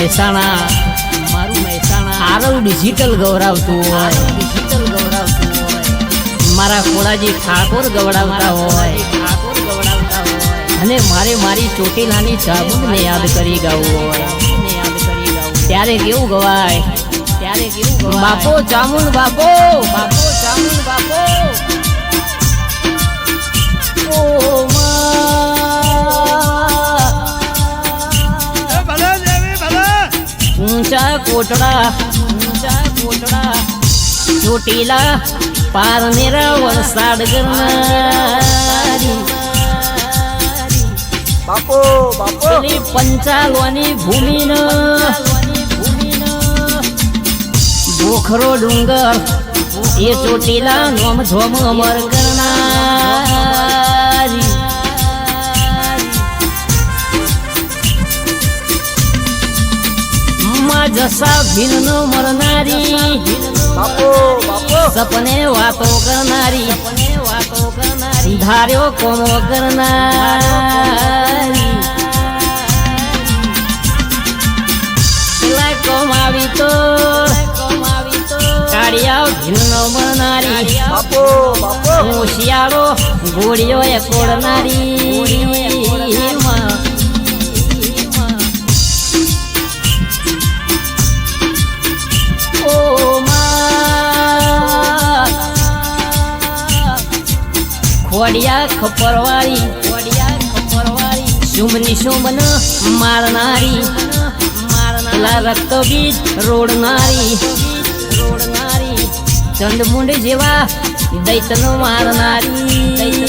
Mehsana Aarav digital ગૌરાવતું હોય, મારા ખોડાજી ઠાકોર ગવડાવતા હોય અને મારે મારી ચોટીલાની ચાબુકને યાદ કરી ગાવું હોય ત્યારે કેવું ગવાય, બાપો ચામુંડ બાપો, બાપો ચામુંડ બાપો, ઓ ઊંચા કોટડા ચોટીલા પારનેરા વરસાદ કરનારી બાપો બાપો પંચાલોની ભૂમિ ભોખરો ડુંગર એ ચોટીલા નોમ ધોમ અમર કરનારી માં જસા ભીલ મરનારી બાપો બાપો સપને વાતો કરનારી ધાર્યો કોમો કરનારી પેલા કમાવી તો કાળિયા ભીલનો મરનારી બાપો બાપો હોશિયારો ગોળીઓ એ કોડનારી ખોડિયા ખપરવાળી સુમની સુમન મારનારી પેલા રક્તબીજ રોડનારી ચંદમુંડ જેવા દૈતનો મારનારી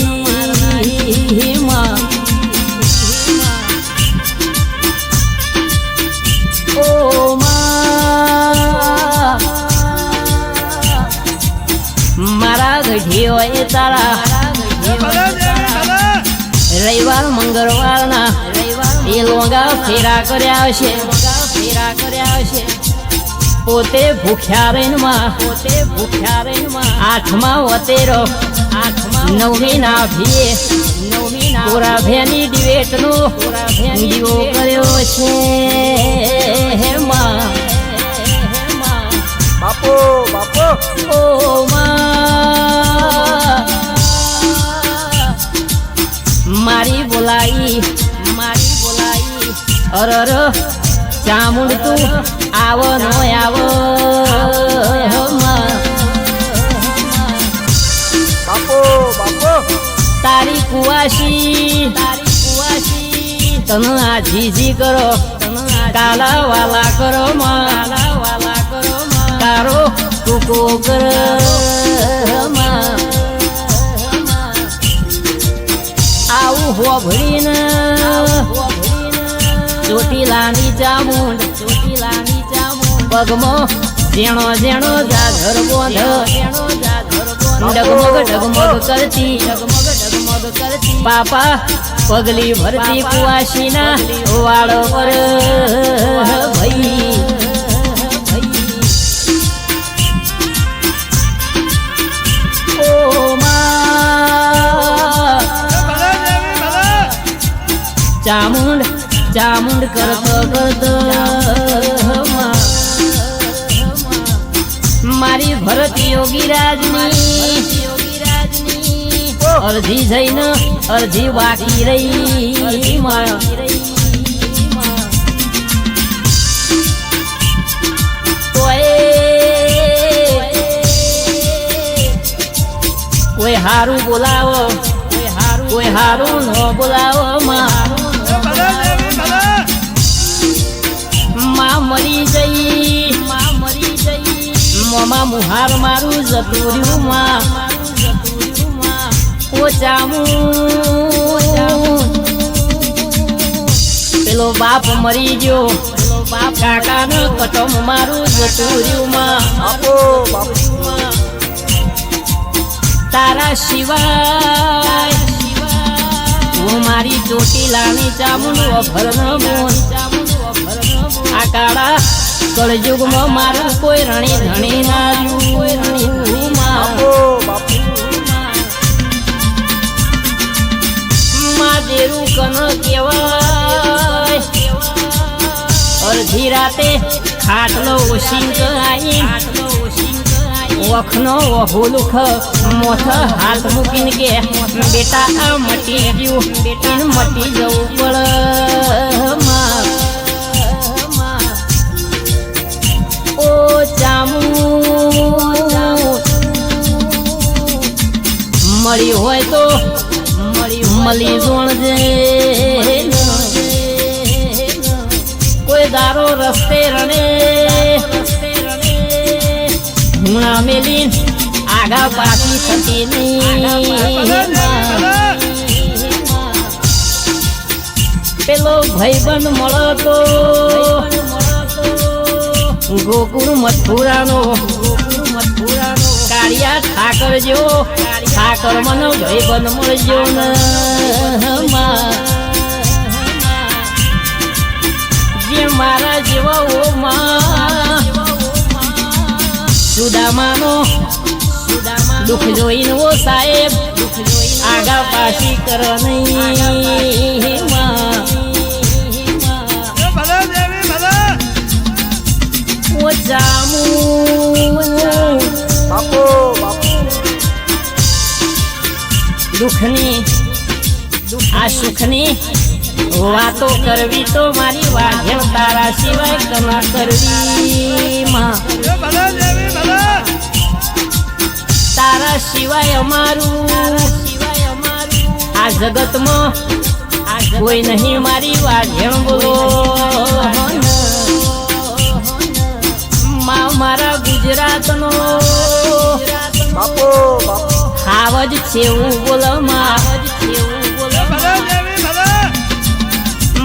ઓ મારા ગઢીઓ એ તારા રવિવાર મંગળવારના એ લોંગા ફેરા કર્યા છે, પોતે ભૂખ્યા રહીમાં આઠમાં વતેરો નવમી ના ભીએ પૂરા ભેની ડિવેટનો દીવો કર્યો છે બાપો બાપો ઓ મારી બોલાઈ અરર ચામુંડ તું આવો નો આવો બાપો બાપો તારી કુવાસી તને આ જીજી કરો કાલા વાલા કરો તારો ટૂંકો કર આવું હોભળીને ચોટીલાની ચામુંડ પગમાં જેણો જાધર બોંધ ડગમગ કરતી પાપા પગલી ભરતી કુવાસીના વાળો પર ભાઈ ચામુંડ કરતો મારી ભરત યોગીરાજની અરજી જઈને અરજી બાકી રહી કોઈ હારું બોલાવો કોઈ હારું ન બોલાવો માં મરી જઈ મોમાં મુહાર મારું જતું રહ્યું માં ઓ ચામુંડ પેલો બાપ મરી ગયો કાકાનો કટમ મારું જતું રહ્યું માં તારા સિવાય હું મારી ચોટીલાની ચામુંડ વફરનો મોન આ કાળા કળયુગમાં મારું કોઈ રણી ધણી ના માદેરું કન કેવાય અડધી રાતે ખાટલો ઓશિંક આઈ વખનો વહુલુખ મોથ હાથ મૂકીને કે બેટા આ મટી ગયું બેટા મટી જવું પડ માં. ઓ જામુ મળી હોય તો મળી જોણજે કોઈ દારો રસ્તે રણે હુણા મેલી આગા પાછી થતી નહીં. પેલો ભાઈબંધ મળો તો ગોકુળ મથુરાનો કાળિયા ઠાકર જેવો ઠાકર મનો ભાઈબંધ મળજો ને જે મારા જેવા ઓ માં સુદામાનો દુઃખ જોઈને ઓ સાહેબ આગા પાછી કર નહીં માં. ઓ જામુ બાપુ બાપુ દુઃખની આ સુખની વાતો કરવી તો મારી વાઘેણ તારા સિવાય કના કરવી માં. તારા સિવાય અમારું આ જગતમાં કોઈ નહીં મારી વાઘેણ બોલો માં. મારા ગુજરાતનો બાપુ બાપુ ખાવજ છેવું બોલો માં.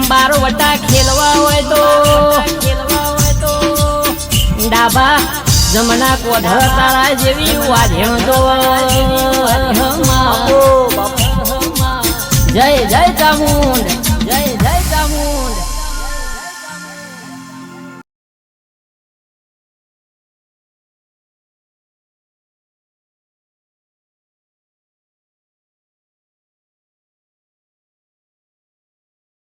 બારો વટા ખેલવા હોય તો ડાબા જમના કોઢ તારા જેવી વાઢેણ તો બાપુ બાપુ જય જય ચામુંડ જય જય ચામુંડ.